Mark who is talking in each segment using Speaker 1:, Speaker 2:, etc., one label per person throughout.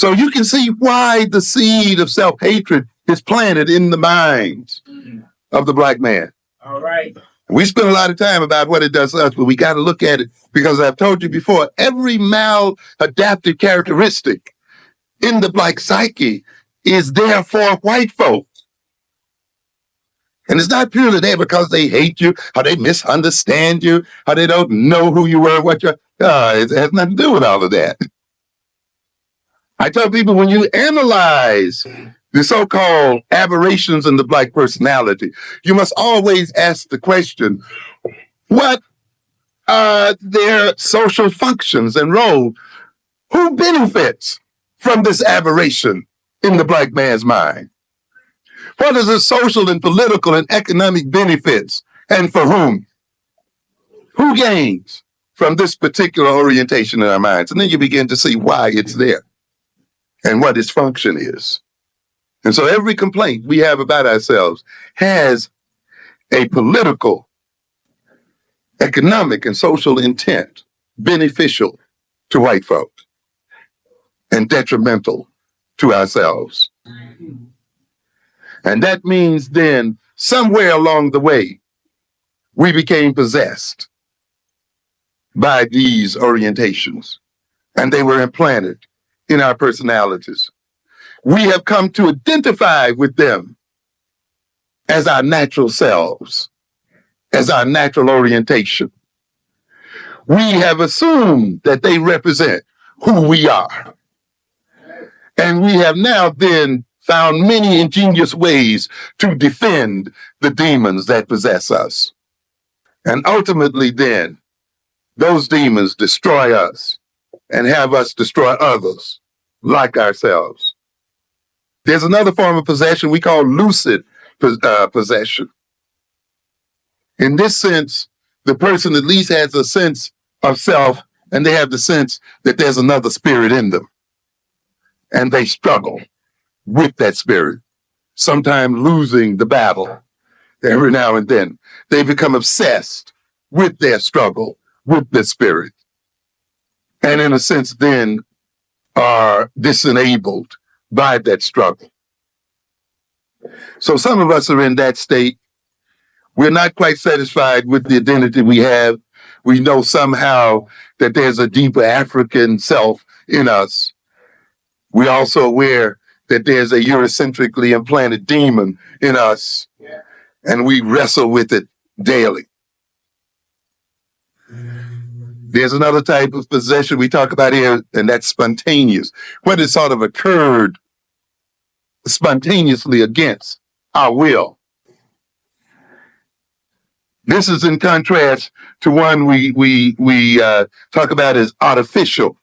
Speaker 1: So you can see why the seed of self-hatred is planted in the minds of the black man.
Speaker 2: All right.
Speaker 1: We spend a lot of time about what it does to us, but we got to look at it because I've told you before, every maladaptive characteristic in the black psyche is there for white folk. And it's not purely there because they hate you, or they misunderstand you, or they don't know who you were, what you're. It has nothing to do with all of that. I tell people when you analyze the so-called aberrations in the black personality, you must always ask the question, what are their social functions and role? Who benefits from this aberration in the black man's mind? What is the social and political and economic benefits, and for whom? Who gains from this particular orientation in our minds? And then you begin to see why it's there and what its function is. And so every complaint we have about ourselves has a political, economic, and social intent beneficial to white folks and detrimental to ourselves. And that means then somewhere along the way, we became possessed by these orientations, and they were implanted in our personalities. We have come to identify with them as our natural selves, as our natural orientation. We have assumed that they represent who we are. And we have now then found many ingenious ways to defend the demons that possess us. And ultimately then, those demons destroy us and have us destroy others like ourselves. There's another form of possession we call lucid possession. In this sense, the person at least has a sense of self, and they have the sense that there's another spirit in them. And they struggle with that spirit, sometimes losing the battle every now and then. They become obsessed with their struggle, with the spirit. And in a sense, then are disenabled by that struggle. So some of us are in that state. We're not quite satisfied with the identity we have. We know somehow that there's a deeper African self in us. We're also aware that there's a Eurocentrically implanted demon in us, and we wrestle with it daily. There's another type of possession we talk about here, and that's spontaneous. What has sort of occurred spontaneously against our will. This is in contrast to one we talk about as artificial,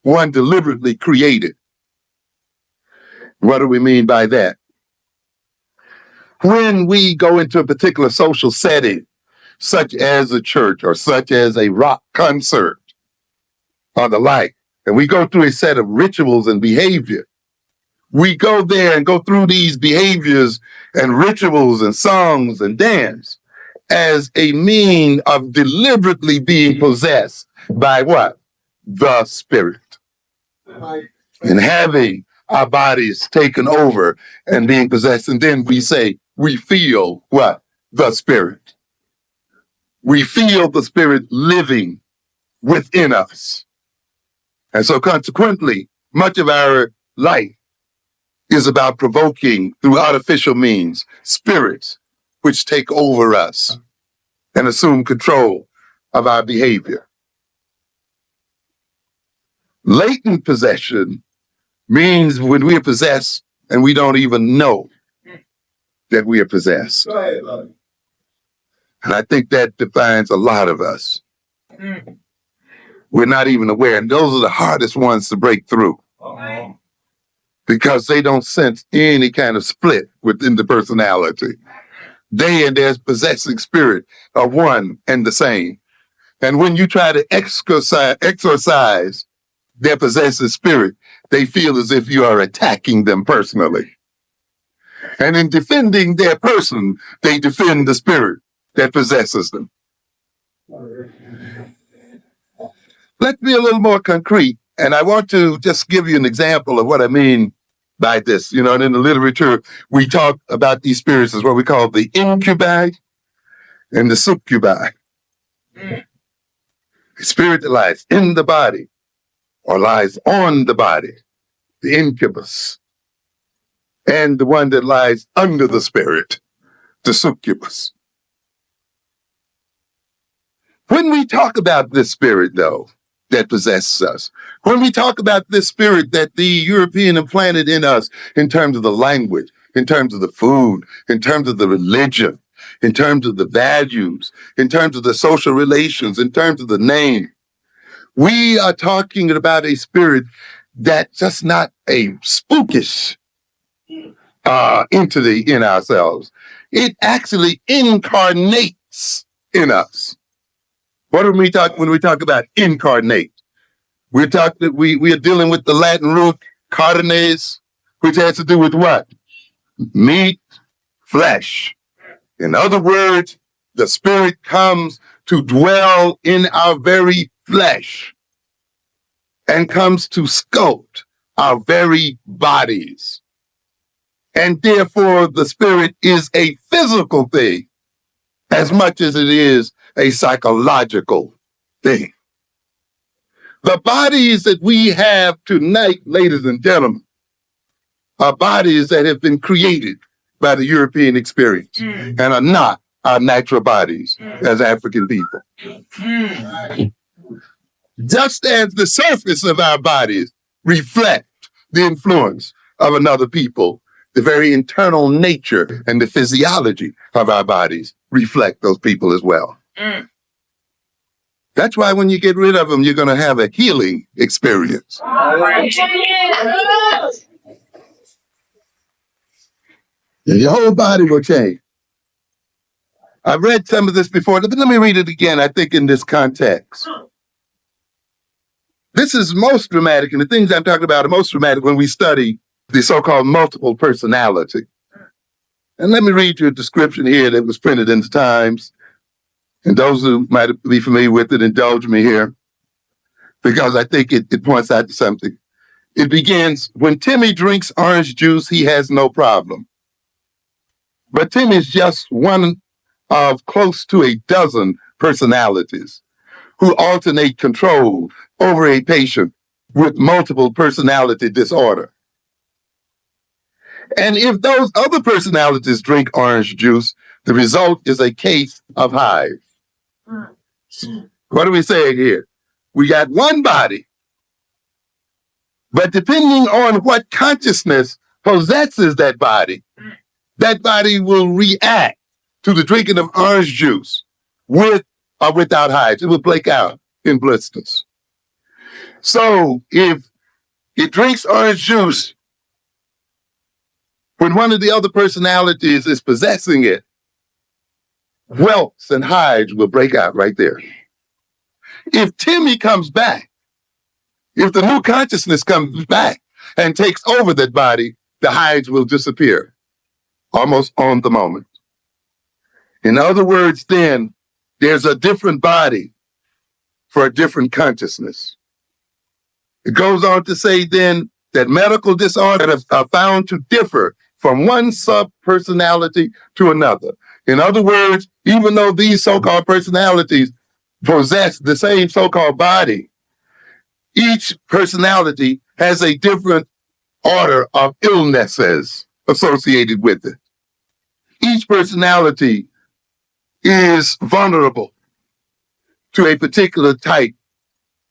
Speaker 1: one deliberately created. What do we mean by that? When we go into a particular social setting, such as a church or such as a rock concert or the like, and we go through a set of rituals and behavior, we go there and go through these behaviors and rituals and songs and dance as a mean of deliberately being possessed by what? The spirit. And having our bodies taken over and being possessed. And then we say, we feel what? The spirit. We feel the spirit living within us. And so consequently, much of our life is about provoking through artificial means spirits which take over us and assume control of our behavior. Latent possession means when we are possessed and we don't even know that we are possessed. And I think that defines a lot of us. We're not even aware, and those are the hardest ones to break through. Because they don't sense any kind of split within the personality. They and their possessing spirit are one and the same. And when you try to exorcise their possessive spirit, they feel as if you are attacking them personally. And in defending their person, they defend the spirit that possesses them. Let's be a little more concrete And I want to just give you an example of what I mean by this. You know, and in the literature, we talk about these spirits as what we call the incubi and the succubi. The spirit that lies in the body or lies on the body, the incubus, and the one that lies under the spirit, the succubus. When we talk about this spirit, though, that possesses us, when we talk about this spirit that the European implanted in us in terms of the language, in terms of the food, in terms of the religion, in terms of the values, in terms of the social relations, in terms of the name, we are talking about a spirit that's just not a spookish entity in ourselves. It actually incarnates in us. What do we talk when we talk about incarnate? We are dealing with the Latin root carnes, which has to do with what? Meat, flesh. In other words, the spirit comes to dwell in our very flesh and comes to sculpt our very bodies. And therefore, the spirit is a physical thing as much as it is a psychological thing. The bodies that we have tonight, ladies and gentlemen, are bodies that have been created by the European experience and are not our natural bodies as African people. Just as the surface of our bodies reflect the influence of another people, the very internal nature and the physiology of our bodies reflect those people as well. That's why when you get rid of them, you're going to have a healing experience. Your whole body will change. I've read some of this before, but let me read it again, I think, in this context. This is most dramatic, and the things I'm talking about are most dramatic when we study the so-called multiple personality. And let me read you a description here that was printed in the Times. And those who might be familiar with it, indulge me here, because I think it points out to something. It begins, when Timmy drinks orange juice, he has no problem. But Timmy's just one of close to a dozen personalities who alternate control over a patient with multiple personality disorder. And if those other personalities drink orange juice, the result is a case of hives. What are we saying here? We got one body, but depending on what consciousness possesses that body will react to the drinking of orange juice with or without hives. It will break out in blisters. So if it drinks orange juice, when one of the other personalities is possessing it, welts and hives will break out right there. If Timmy comes back, if the new consciousness comes back and takes over that body, the hives will disappear almost on the moment. In other words, then, there's a different body for a different consciousness. It goes on to say then that medical disorders are found to differ from one sub-personality to another. In other words, even though these so-called personalities possess the same so-called body, each personality has a different order of illnesses associated with it. Each personality is vulnerable to a particular type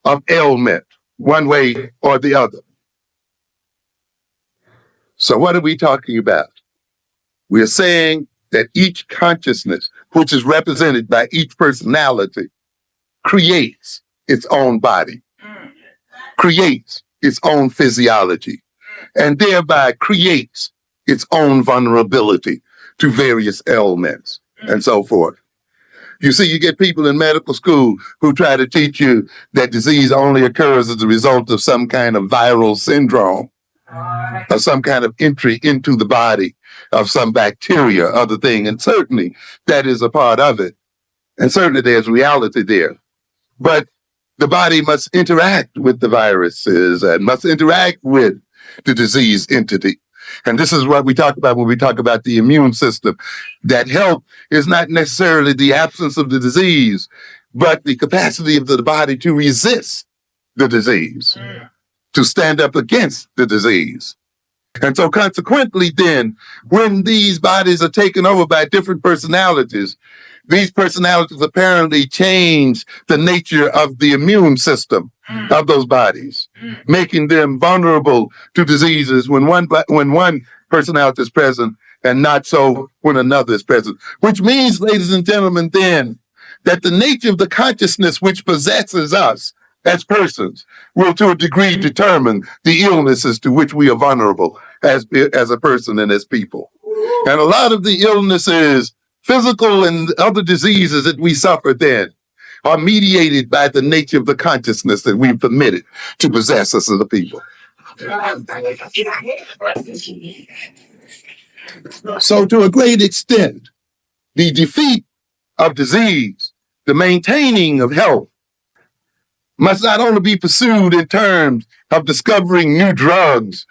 Speaker 1: of ailment, one way or the other. So what are we talking about? We are saying that each consciousness, which is represented by each personality, creates its own body, creates its own physiology, and thereby creates its own vulnerability to various ailments and so forth. You see, you get people in medical school who try to teach you that disease only occurs as a result of some kind of viral syndrome or some kind of entry into the body of some bacteria, other thing. And certainly that is a part of it. And certainly there's reality there. But the body must interact with the viruses and must interact with the disease entity. And this is what we talk about when we talk about the immune system. That health is not necessarily the absence of the disease, but the capacity of the body to resist the disease, to stand up against the disease. And so consequently then, when these bodies are taken over by different personalities, these personalities apparently change the nature of the immune system of those bodies, making them vulnerable to diseases when one personality is present and not so when another is present. Which means, ladies and gentlemen, then, that the nature of the consciousness which possesses us as persons will to a degree determine the illnesses to which we are vulnerable as a person and as people. And a lot of the illnesses, physical and other diseases that we suffer then, are mediated by the nature of the consciousness that we've permitted to possess us as a people. So to a great extent, the defeat of disease, the maintaining of health, must not only be pursued in terms of discovering new drugs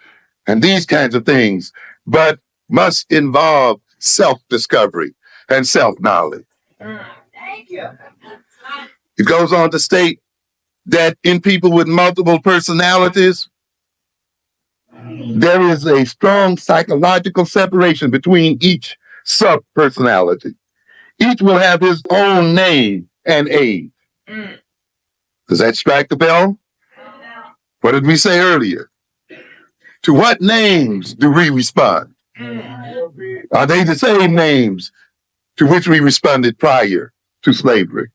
Speaker 1: and these kinds of things, but must involve self-discovery and self-knowledge.
Speaker 2: Thank you.
Speaker 1: It goes on to state that in people with multiple personalities, there is a strong psychological separation between each sub-personality. Each will have his own name and age. Does that strike the bell? What did we say earlier? To what names do we respond? Are they the same names to which we responded prior to slavery?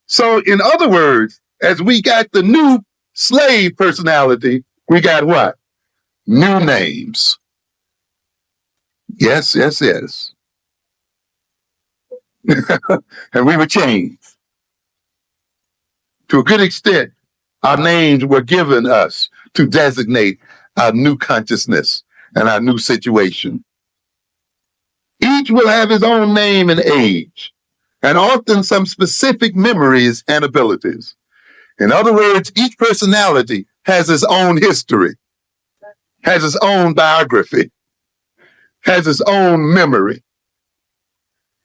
Speaker 1: So in other words, as we got the new slave personality, we got what? New names. Yes, yes, yes. And we were changed. To a good extent, our names were given us to designate our new consciousness and our new situation. Each will have his own name and age, and often some specific memories and abilities. In other words, each personality has its own history, has its own biography, has its own memory.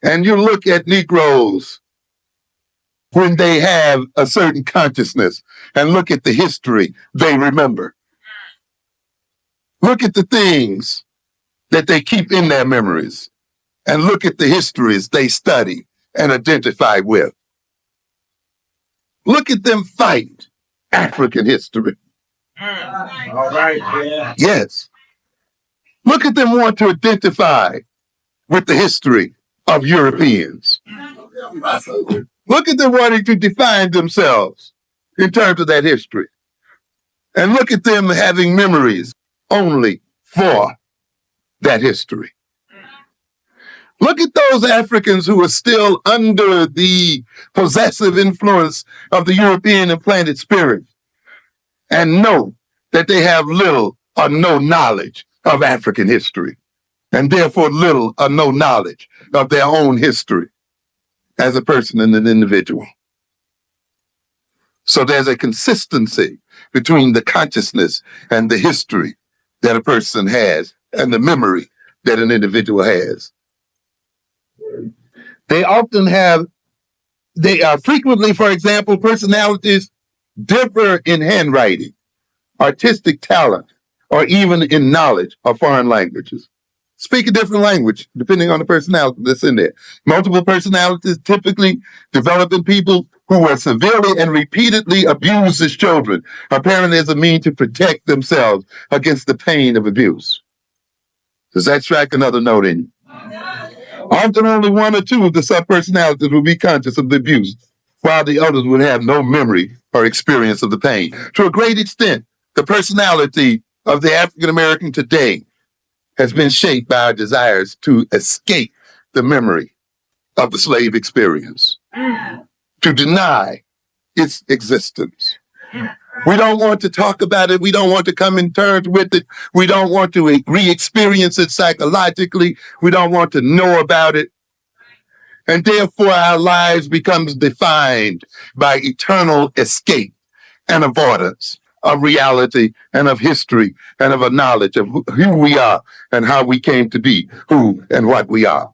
Speaker 1: And you look at Negroes when they have a certain consciousness and look at the history they remember. Look at the things that they keep in their memories and look at the histories they study and identify with. Look at them fight African history.
Speaker 2: All right. Yeah.
Speaker 1: Yes. Look at them want to identify with the history of Europeans. Look at them wanting to define themselves in terms of that history. And look at them having memories only for that history. Look at those Africans who are still under the possessive influence of the European implanted spirit and know that they have little or no knowledge of African history and therefore little or no knowledge of their own history as a person and an individual. So there's a consistency between the consciousness and the history that a person has and the memory that an individual has. They frequently, for example, personalities differ in handwriting, artistic talent, or even in knowledge of foreign languages. Speak a different language, depending on the personality that's in there. Multiple personalities typically develop in people who were severely and repeatedly abused as children, apparently as a means to protect themselves against the pain of abuse. Does that strike another note in you? Often only one or two of the sub-personalities will be conscious of the abuse, while the others would have no memory or experience of the pain. To a great extent, the personality of the African American today has been shaped by our desires to escape the memory of the slave experience, to deny its existence. We don't want to talk about it. We don't want to come in terms with it. We don't want to re-experience it psychologically. We don't want to know about it. And therefore our lives becomes defined by eternal escape and avoidance of reality and of history and of a knowledge of who we are and how we came to be who and what we are.